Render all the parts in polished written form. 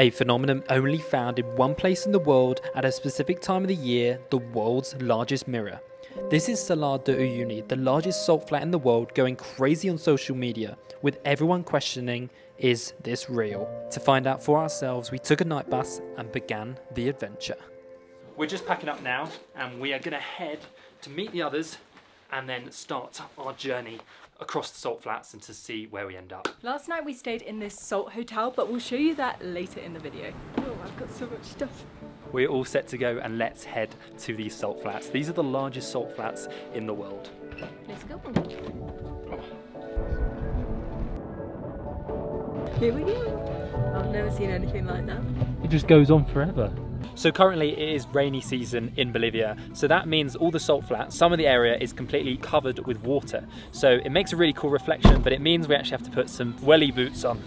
A phenomenon only found in one place in the world at a specific time of the year, the world's largest mirror. This is Salar de Uyuni, the largest salt flat in the world, going crazy on social media, with everyone questioning, is this real? To find out for ourselves, we took a night bus and began the adventure. We're just packing up now, and we are going to head to meet the others and then start our journey across the salt flats and to see where we end up. Last night we stayed in this salt hotel, but we'll show you that later in the video. Oh, I've got so much stuff. We're all set to go, and let's head to these salt flats. These are the largest salt flats in the world. Let's go. Here we go. I've never seen anything like that. It just goes on forever. So currently it is rainy season in Bolivia, so that means all the salt flats, some of the area is completely covered with water. So it makes a really cool reflection, but it means we actually have to put some welly boots on.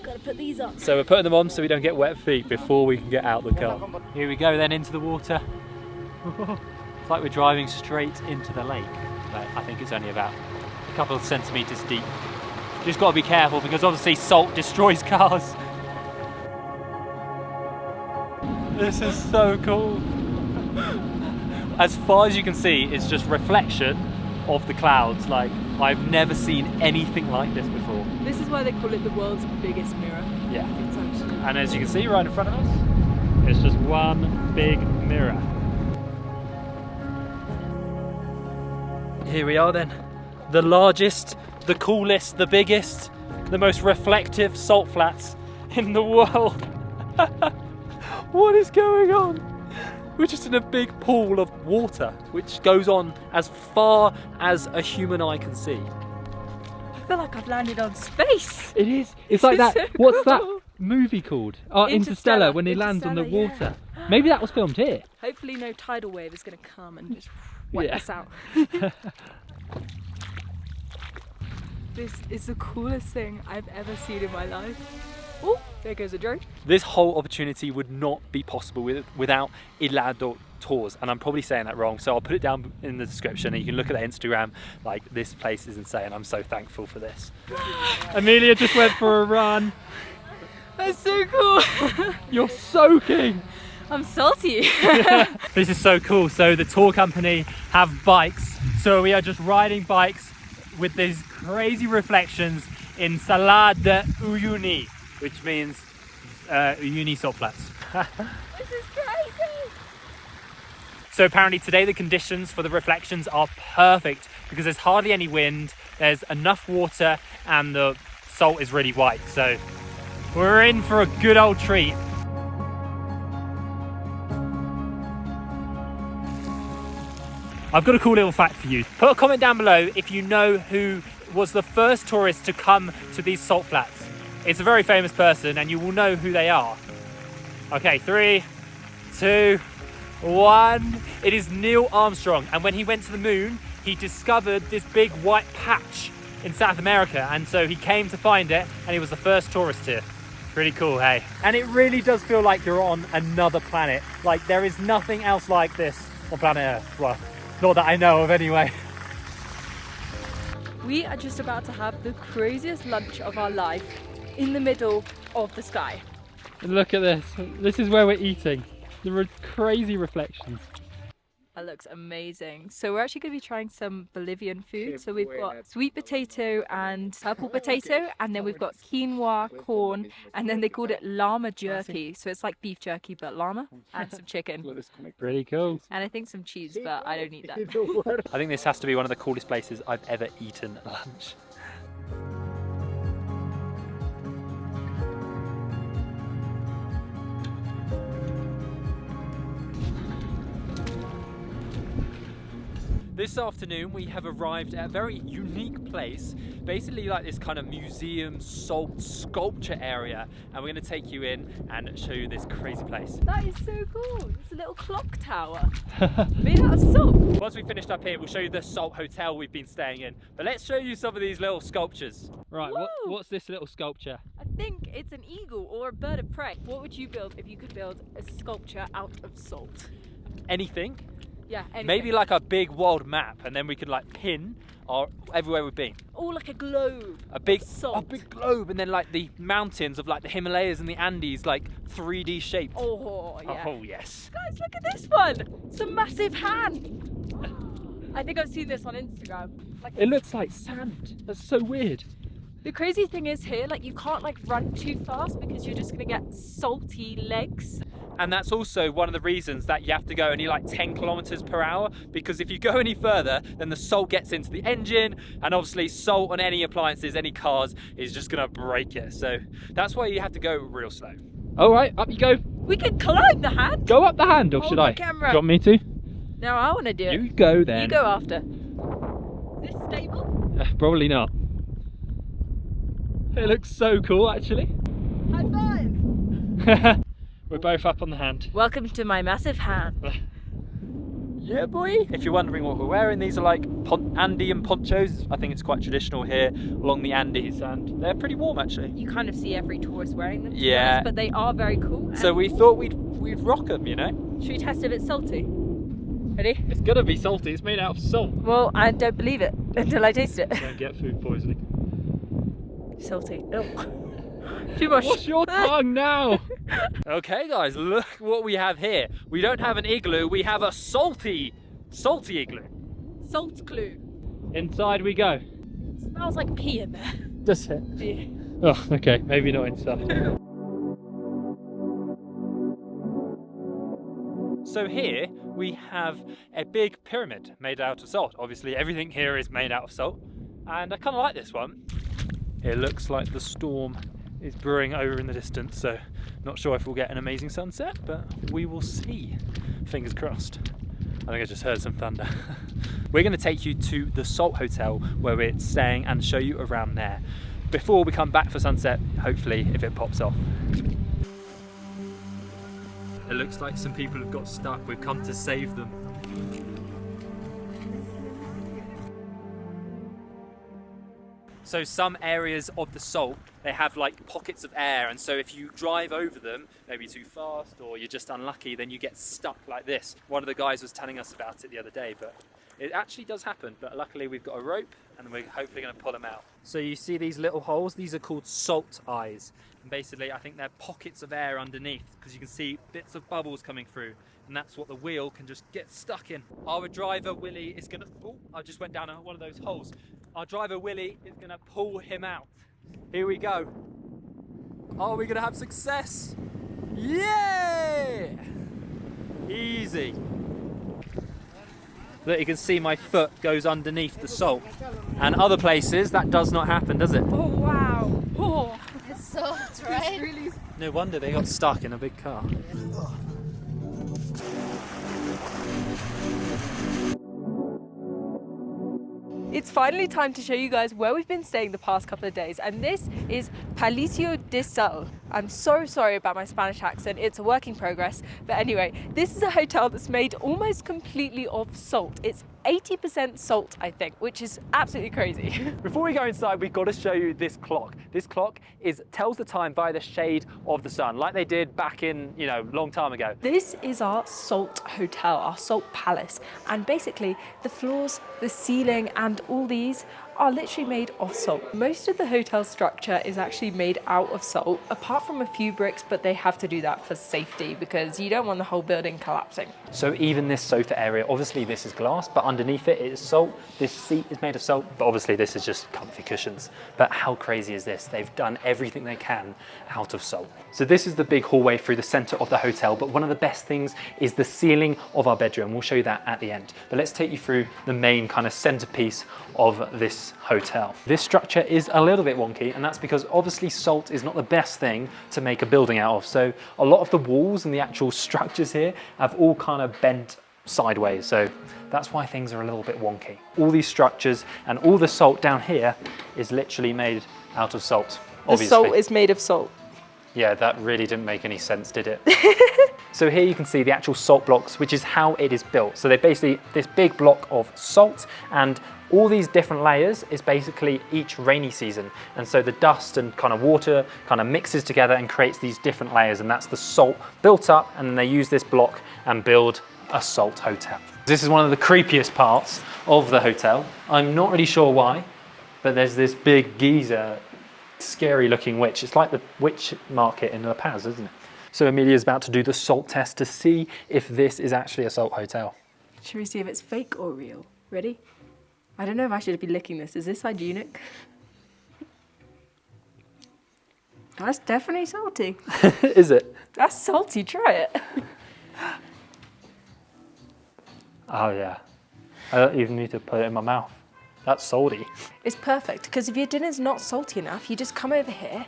Gotta put these on. So we're putting them on so we don't get wet feet before we can get out the car. Here we go then into the water. It's like we're driving straight into the lake, but I think it's only about a couple of centimetres deep. Just got to be careful because obviously salt destroys cars. This is so cool. As far as you can see, it's just reflection of the clouds. Like, I've never seen anything like this before. This is why they call it the world's biggest mirror. Yeah. It's actually... And as you can see right in front of us, it's just one big mirror. Here we are then. The largest, the coolest, the biggest, the most reflective salt flats in the world. What is going on? We're just in a big pool of water, which goes on as far as a human eye can see. I feel like I've landed on space. It is. It's like that. So What's cool. that movie called? Oh, Interstellar, when he lands on the water. Yeah. Maybe that was filmed here. Hopefully no tidal wave is going to come and just wipe us out. This is the coolest thing I've ever seen in my life. Oh, there goes a drone. This whole opportunity would not be possible without Helado Tours, and I'm probably saying that wrong, so I'll put it down in the description and you can look at their Instagram. Like, this place is insane. I'm so thankful for this. Emilia just went for a run. That's so cool. You're soaking. I'm salty. This is so cool. So the tour company have bikes, so we are just riding bikes with these crazy reflections in Salar de Uyuni, which means Uyuni salt flats. This is crazy. So apparently today the conditions for the reflections are perfect because there's hardly any wind, there's enough water, and the salt is really white. So we're in for a good old treat. I've got a cool little fact for you. Put a comment down below if you know who was the first tourist to come to these salt flats. It's a very famous person and you will know who they are. Okay, 3, 2, 1. It is Neil Armstrong, and when he went to the moon, he discovered this big white patch in South America, and so he came to find it, and he was the first tourist here. Pretty cool, hey? And it really does feel like you're on another planet. Like, there is nothing else like this on planet Earth. Well, not that I know of anyway. We are just about to have the craziest lunch of our life in the middle of the sky. Look at this. This is where we're eating. The crazy reflections. That looks amazing. So we're actually going to be trying some Bolivian food. So we've got sweet potato and purple potato, and then we've got quinoa, corn, and then they called it llama jerky. So it's like beef jerky but llama, and some chicken. Pretty cool. And I think some cheese, but I don't eat that. I think this has to be one of the coolest places I've ever eaten lunch. This afternoon we have arrived at a very unique place, basically like this kind of museum salt sculpture area, and we're going to take you in and show you this crazy place. That is so cool. It's a little clock tower made out of salt. Once we finished up here, we'll show you the salt hotel we've been staying in, but let's show you some of these little sculptures. Right, what's this little sculpture? I think it's an eagle or a bird of prey. What would you build if you could build a sculpture out of salt? Anything. Yeah, anything. Maybe like a big world map, and then we could like pin everywhere we've been. Or like a globe. A big salt. globe, and then like the mountains of like the Himalayas and the Andes, like 3D shaped. Oh, yeah. Oh, yes. Guys, look at this one. It's a massive hand. I think I've seen this on Instagram. Like, It looks like sand. That's so weird. the crazy thing is here, like you can't like run too fast because you're just gonna get salty legs. And that's also one of the reasons that you have to go only like 10 kilometers per hour, because if you go any further, then the salt gets into the engine, and obviously salt on any appliances, any cars, is just gonna break it. So that's why you have to go real slow. All right, up you go. We can climb the hand. Go up the hand, or Hold should the I? camera. Do you want me to? No, I want to do it. You go then. You go after. Is this stable? Probably not. It looks so cool, actually. High five. We're both up on the hand. Welcome to my massive hand. Yeah, boy. If you're wondering what we're wearing, these are like Andean ponchos. I think it's quite traditional here along the Andes, and they're pretty warm actually. You kind of see every tourist wearing them. to be Yeah. honest, but they are very cool. So we thought we'd rock them, you know. Should we test if it's salty? Ready? It's gonna be salty. It's made out of salt. Well, I don't believe it until I taste it. Don't get food poisoning. Salty. Oh. Too much. What's your tongue now? Okay, guys, look what we have here. We don't have an igloo. We have a salty igloo. Salt clue. Inside we go. Smells like pee in there. Does it? Yeah. Oh, okay. Maybe not inside. So here we have a big pyramid made out of salt. Obviously everything here is made out of salt, and I kind of like this one. It looks like the storm is brewing over in the distance, so not sure if we'll get an amazing sunset, but we will see. Fingers crossed. I think I just heard some thunder. We're going to take you to the Salt Hotel where we're staying and show you around there before we come back for sunset, hopefully, if it pops off. It looks like some people have got stuck. We've come to save them. So some areas of the salt, they have like pockets of air, and so if you drive over them, maybe too fast or you're just unlucky, then you get stuck like this. One of the guys was telling us about it the other day, but it actually does happen, but luckily we've got a rope and we're hopefully going to pull them out. So you see these little holes, these are called salt eyes. And basically I think they're pockets of air underneath, because you can see bits of bubbles coming through, and that's what the wheel can just get stuck in. Our driver Willie is going to, oh, I just went down one of those holes. Our driver Willie is going to pull him out. Here we go. Are we going to have success? Yeah! Easy. Look, you can see my foot goes underneath the salt. And other places, that does not happen, does it? Oh, wow. Oh. It's salt, right? Really... No wonder they got stuck in a big car. It's finally time to show you guys where we've been staying the past couple of days, and this is Palacio de Sal. I'm so sorry about my Spanish accent, it's a work in progress. But anyway, this is a hotel that's made almost completely of salt. It's 80% salt, I think, which is absolutely crazy. Before we go inside, we've got to show you this clock. This clock tells the time by the shade of the sun, like they did back in, a long time ago. This is our salt hotel, our salt palace, and basically the floors, the ceiling, and all these are literally made of salt. Most of the hotel structure is actually made out of salt, apart from a few bricks, but they have to do that for safety because you don't want the whole building collapsing. So even this sofa area, obviously this is glass, but underneath it is salt. This seat is made of salt, but obviously this is just comfy cushions. But how crazy is this? They've done everything they can out of salt. So this is the big hallway through the center of the hotel, but one of the best things is the ceiling of our bedroom. We'll show you that at the end. But let's take you through the main kind of centerpiece of this hotel. This structure is a little bit wonky, and that's because obviously salt is not the best thing to make a building out of. So a lot of the walls and the actual structures here have all kind of bent sideways. So that's why things are a little bit wonky. All these structures and all the salt down here is literally made out of salt. Obviously. The salt is made of salt. Yeah, that really didn't make any sense, did it? So here you can see the actual salt blocks, which is how it is built. So they're basically this big block of salt, and all these different layers is basically each rainy season. And so the dust and kind of water kind of mixes together and creates these different layers, and that's the salt built up, and then they use this block and build a salt hotel. This is one of the creepiest parts of the hotel. I'm not really sure why, but there's this big geyser, scary looking witch. It's like the witch market in La Paz, isn't it? So Emilia's about to do the salt test to see if this is actually a salt hotel. Should we see if it's fake or real? Ready? I don't know if I should be licking this. Is this hygienic? That's definitely salty. Is it? That's salty, try it. Oh yeah. I don't even need to put it in my mouth. That's salty. It's perfect, because if your dinner's not salty enough, you just come over here,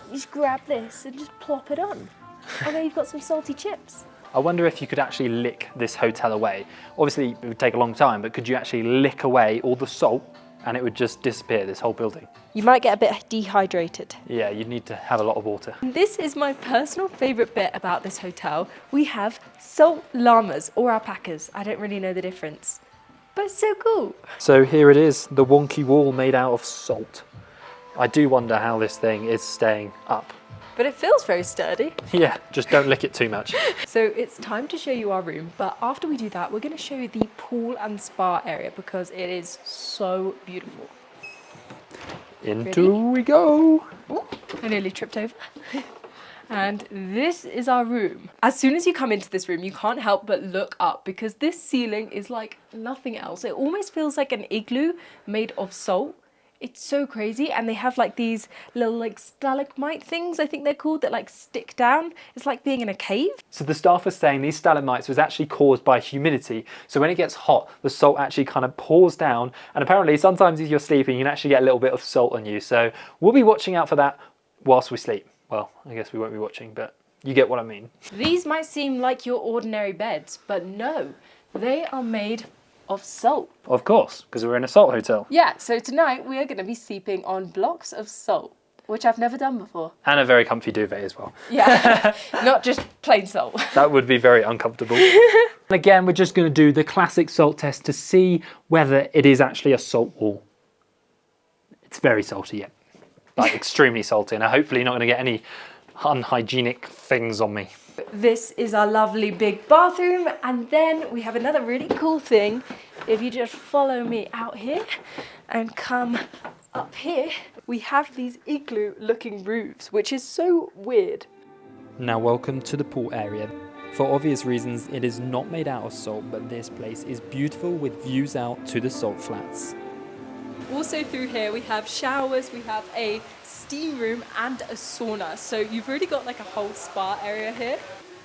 you just grab this and just plop it on. And then you've got some salty chips. I wonder if you could actually lick this hotel away. Obviously it would take a long time, but could you actually lick away all the salt and it would just disappear, this whole building? You might get a bit dehydrated. Yeah, you'd need to have a lot of water. This is my personal favourite bit about this hotel. We have salt llamas or alpacas. I don't really know the difference, but it's so cool. So here it is, the wonky wall made out of salt. I do wonder how this thing is staying up. But it feels very sturdy. Yeah, just don't lick it too much. So it's time to show you our room, but after we do that, we're going to show you the pool and spa area because it is so beautiful. Into we go. Ooh, I nearly tripped over. And this is our room. As soon as you come into this room, you can't help but look up because this ceiling is like nothing else. It almost feels like an igloo made of salt. It's so crazy, and they have like these little like stalagmite things, I think they're called, that like stick down. It's like being in a cave. So the staff was saying these stalagmites was actually caused by humidity. So when it gets hot, the salt actually kind of pours down, and apparently sometimes if you're sleeping, you can actually get a little bit of salt on you. So we'll be watching out for that whilst we sleep. Well, I guess we won't be watching, but you get what I mean. These might seem like your ordinary beds, but no, they are made of salt. Of course, because we're in a salt hotel. Yeah, so tonight we are going to be sleeping on blocks of salt, which I've never done before. And a very comfy duvet as well. Yeah, not just plain salt. That would be very uncomfortable. And again, we're just going to do the classic salt test to see whether it is actually a salt wall. It's very salty, yeah. Like extremely salty, and I'm hopefully not going to get any unhygienic things on me. This is our lovely big bathroom, and then we have another really cool thing. If you just follow me out here and come up here, we have these igloo looking roofs, which is so weird. Now welcome to the pool area. For obvious reasons, it is not made out of salt, but this place is beautiful with views out to the salt flats. Also through here we have showers, we have a steam room and a sauna, so you've really got like a whole spa area here.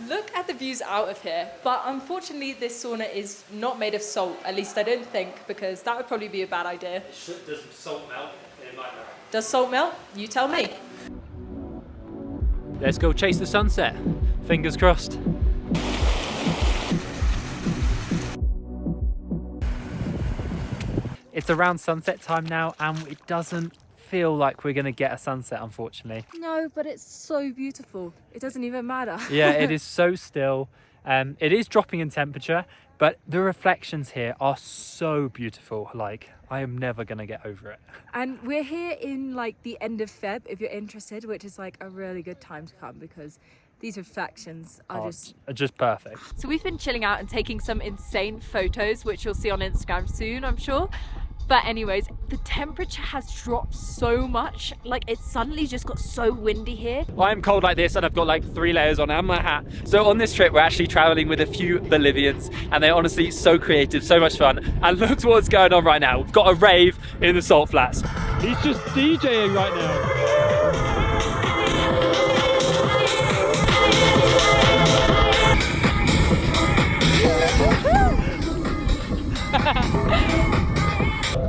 Look at the views out of here, but unfortunately this sauna is not made of salt, at least I don't think, because that would probably be a bad idea. Does salt melt? It might melt. Does salt melt? You tell me. Let's go chase the sunset. Fingers crossed. It's around sunset time now, and it doesn't feel like we're going to get a sunset, unfortunately. No, but it's so beautiful. It doesn't even matter. Yeah, it is so still. It is dropping in temperature, but the reflections here are so beautiful. Like, I am never going to get over it. And we're here in like the end of Feb, if you're interested, which is like a really good time to come because these reflections are just perfect. So we've been chilling out and taking some insane photos, which you'll see on Instagram soon, I'm sure. But anyways, the temperature has dropped so much. Like, it suddenly just got so windy here. I'm cold like this, and I've got like 3 layers on and my hat. So on this trip, we're actually traveling with a few Bolivians, and they're honestly so creative, so much fun. And look what's going on right now. We've got a rave in the salt flats. He's just DJing right now.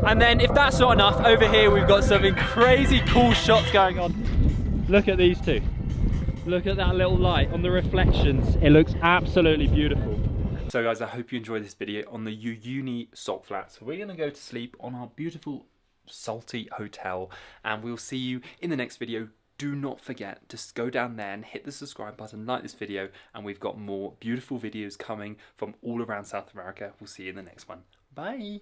And then if that's not enough, over here we've got some crazy cool shots going on. Look at these two. Look at that little light on the reflections. It looks absolutely beautiful. So guys, I hope you enjoyed this video on the Uyuni salt flats. We're gonna go to sleep on our beautiful salty hotel, and we'll see you in the next video. Do not forget to go down there and hit the subscribe button, like this video, and we've got more beautiful videos coming from all around South America. We'll see you in the next one. Bye.